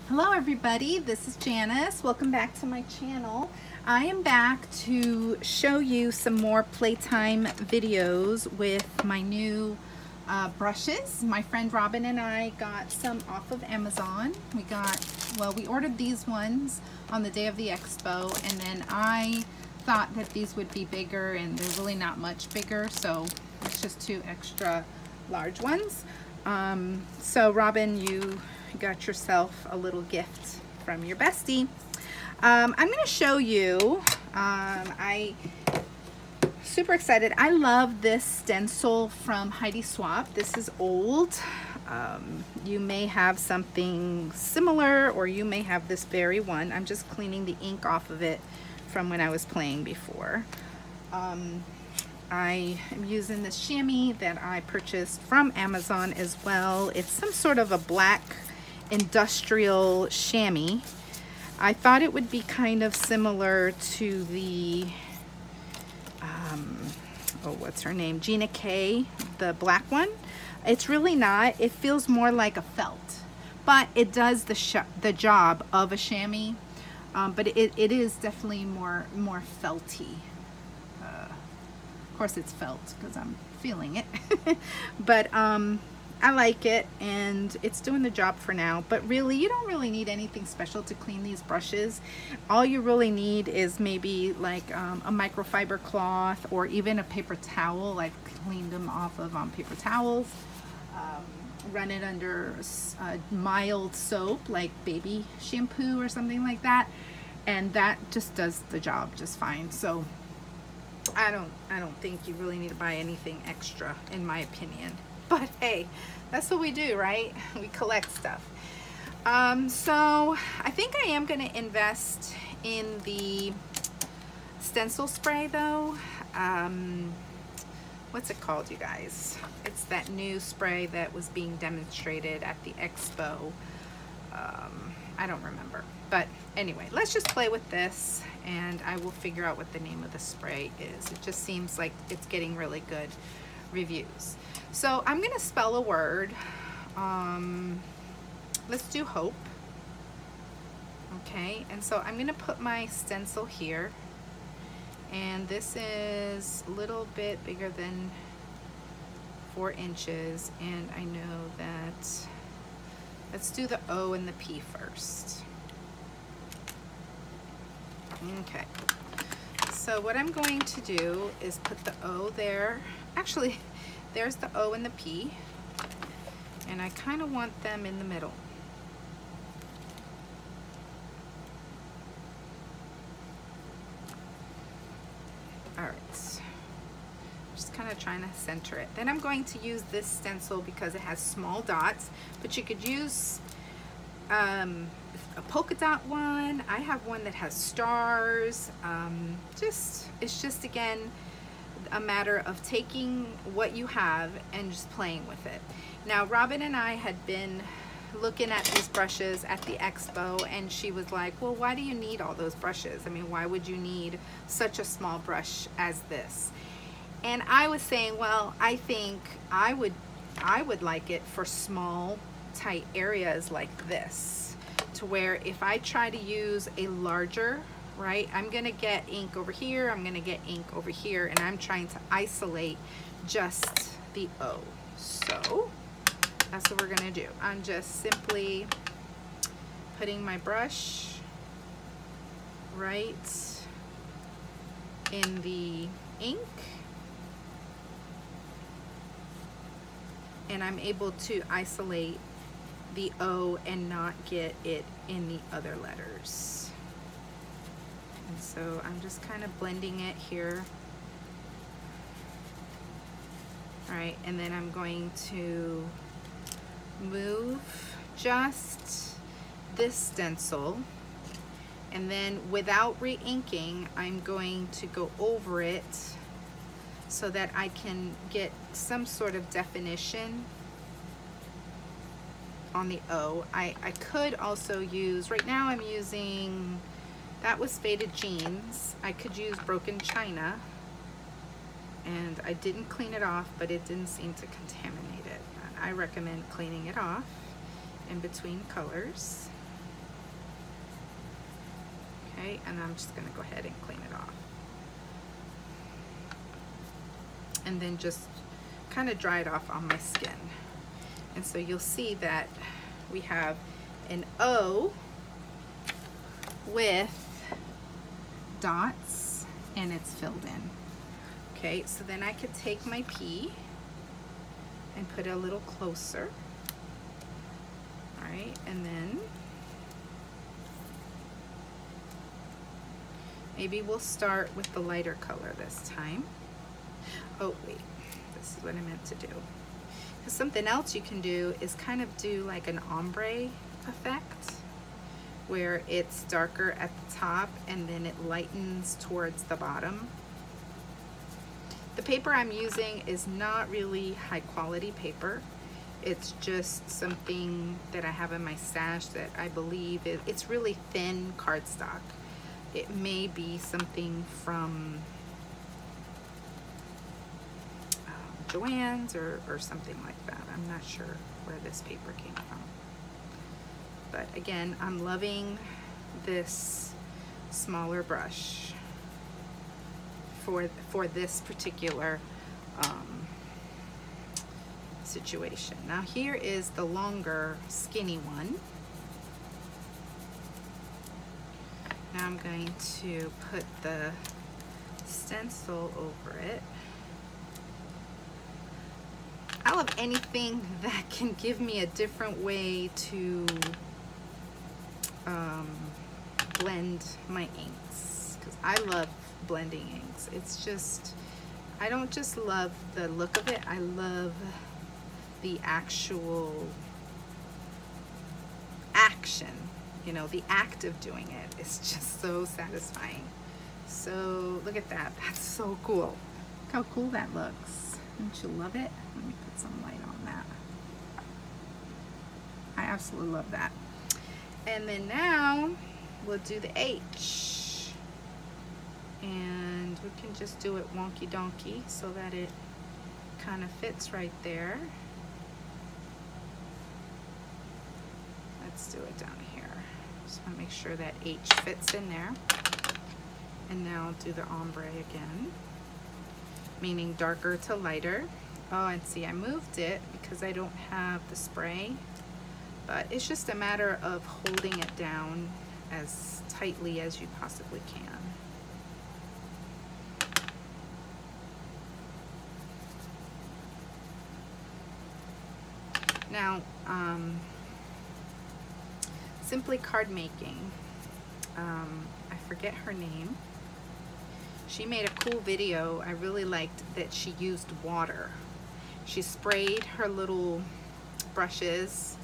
Hello everybody, this is Janice. Welcome back to my channel. I am back to show you some more playtime videos with my new brushes. My friend Robin and I got some off of Amazon. We ordered these ones on the day of the expo, and then I thought that these would be bigger, and they're really not much bigger, so it's just two extra large ones. So Robin, you got yourself a little gift from your bestie. I'm going to show you, I super excited. I love this stencil from Heidi Swapp. This is old. You may have something similar, or you may have this very one. I'm just cleaning the ink off of it from when I was playing before. I am using this chamois that I purchased from Amazon as well. It's some sort of a black industrial chamois. I thought it would be kind of similar to the what's her name, Gina K, the black one. It's really not. It feels more like a felt, but it does the job of a chamois, but it is definitely more felty. Of course it's felt because I'm feeling it. But I like it, and it's doing the job for now. But really, you don't really need anything special to clean these brushes. All you really need is maybe like a microfiber cloth, or even a paper towel. I've cleaned them off of paper towels. Run it under mild soap, like baby shampoo or something like that, and that just does the job just fine. So I don't think you really need to buy anything extra, in my opinion. But hey, that's what we do, right? We collect stuff. So I think I am going to invest in the stencil spray though. What's it called, you guys? It's that new spray that was being demonstrated at the expo. I don't remember. But anyway, let's just play with this, and I will figure out what the name of the spray is. It just seems like it's getting really good reviews. So I'm going to spell a word. Let's do hope. Okay, and so I'm going to put my stencil here. And this is a little bit bigger than 4 inches. And I know that, let's do the O and the P first. Okay, so what I'm going to do is put the O there. Actually, there's the O and the P, and I kind of want them in the middle. All right, just kind of trying to center it. Then I'm going to use this stencil because it has small dots, but you could use a polka dot one. I have one that has stars. It's just again a matter of taking what you have and just playing with it. Now Robin and I had been looking at these brushes at the expo, and she was like, well, why do you need all those brushes? I mean, why would you need such a small brush as this? And I was saying, well, I think I would like it for small tight areas like this, to where if I try to use a larger, right, I'm gonna get ink over here, I'm gonna get ink over here, and I'm trying to isolate just the O. So that's what we're gonna do. I'm just simply putting my brush right in the ink, and I'm able to isolate the O and not get it in the other letters. And so I'm just kind of blending it here. All right, and then I'm going to move just this stencil, and then without re-inking, I'm going to go over it so that I can get some sort of definition on the O. I could also use, right now I'm using, that was Faded Jeans. I could use Broken China, and I didn't clean it off, but it didn't seem to contaminate it. I recommend cleaning it off in between colors. Okay, and I'm just gonna go ahead and clean it off. And then just kind of dry it off on my skin. And so you'll see that we have an O with dots and it's filled in. Okay, so then I could take my P and put it a little closer. All right, and then maybe we'll start with the lighter color this time. Oh wait, this is what I meant to do. Because something else you can do is kind of do like an ombre effect, where it's darker at the top and then it lightens towards the bottom. The paper I'm using is not really high quality paper. It's just something that I have in my stash that I believe it's really thin cardstock. It may be something from Joann's or something like that. I'm not sure where this paper came from. But again, I'm loving this smaller brush for this particular situation. Now here is the longer skinny one. Now I'm going to put the stencil over it. I love anything that can give me a different way to blend my inks, because I love blending inks. It's just, I don't just love the look of it, I love the actual action, you know, the act of doing it. It's just so satisfying. So look at that, that's so cool. Look how cool that looks. Don't you love it? Let me put some light on that. I absolutely love that. And then now we'll do the H. And we can just do it wonky donkey so that it kind of fits right there. Let's do it down here. Just want to make sure that H fits in there. And now I'll do the ombre again, meaning darker to lighter. Oh, and see, I moved it because I don't have the spray, but it's just a matter of holding it down as tightly as you possibly can. Now, Simply Card Making, I forget her name. She made a cool video. I really liked that she used water. She sprayed her little brushes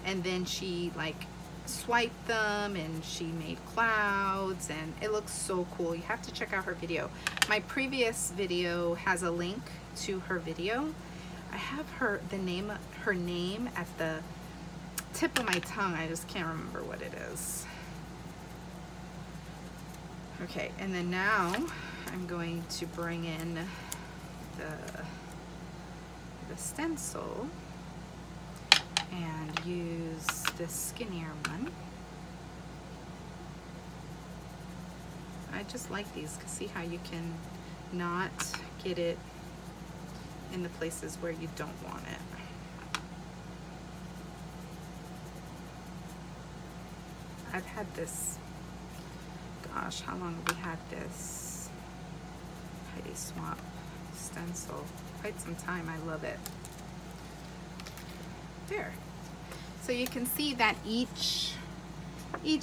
and then she like swiped them and she made clouds, and it looks so cool. You have to check out her video. My previous video has a link to her video. I have her name at the tip of my tongue. I just can't remember what it is. Okay, and then now I'm going to bring in the stencil and use this skinnier one. I just like these because see how you can not get it in the places where you don't want it. I've had this, gosh, how long have we had this Heidi Swap stencil? Quite some time. I love it. There. So you can see that each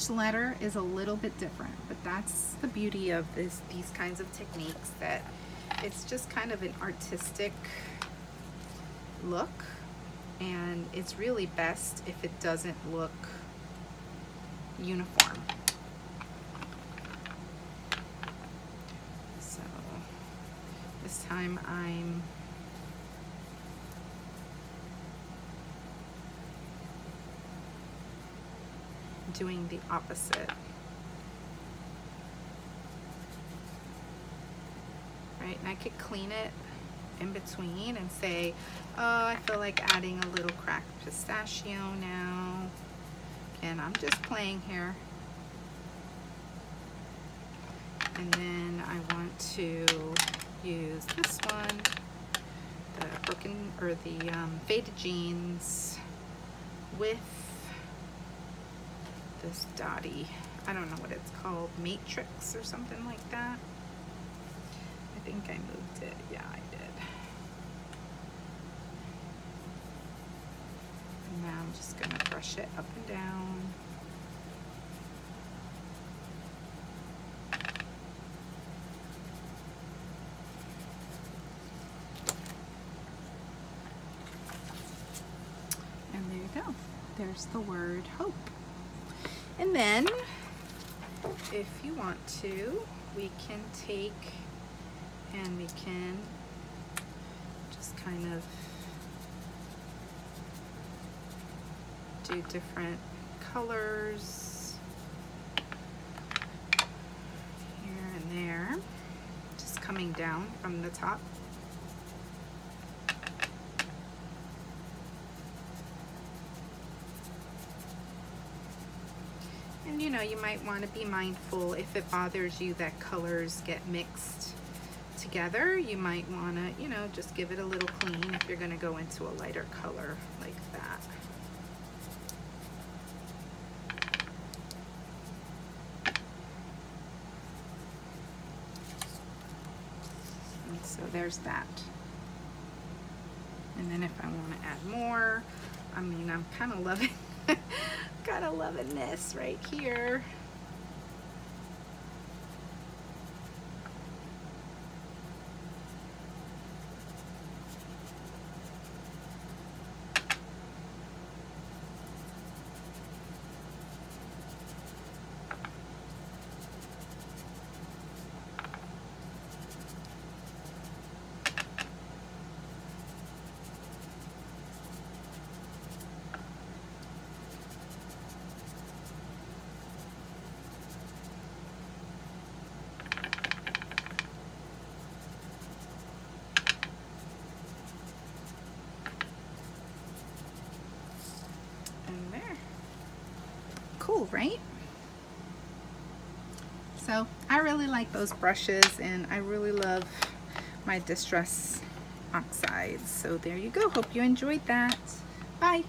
letter is a little bit different, but that's the beauty of these kinds of techniques, that it's just kind of an artistic look, and it's really best if it doesn't look uniform. So this time I'm doing the opposite. Right, and I could clean it in between and say, oh, I feel like adding a little cracked pistachio now. Again, I'm just playing here. And then I want to use this one, the broken, or the faded jeans with this dotty, I don't know what it's called, matrix or something like that. I think I moved it, yeah I did. And now I'm just gonna brush it up and down. And there you go. There's the word hope. And then, if you want to, we can take and we can just kind of do different colors here and there, just coming down from the top. And you know, you might want to be mindful if it bothers you that colors get mixed together. You might want to, you know, just give it a little clean if you're going to go into a lighter color like that. And so there's that. And then if I want to add more, I mean, I'm kind of loving kind of loving this right here. Cool, right? So I really like those brushes, and I really love my Distress Oxides. So there you go. Hope you enjoyed that. Bye.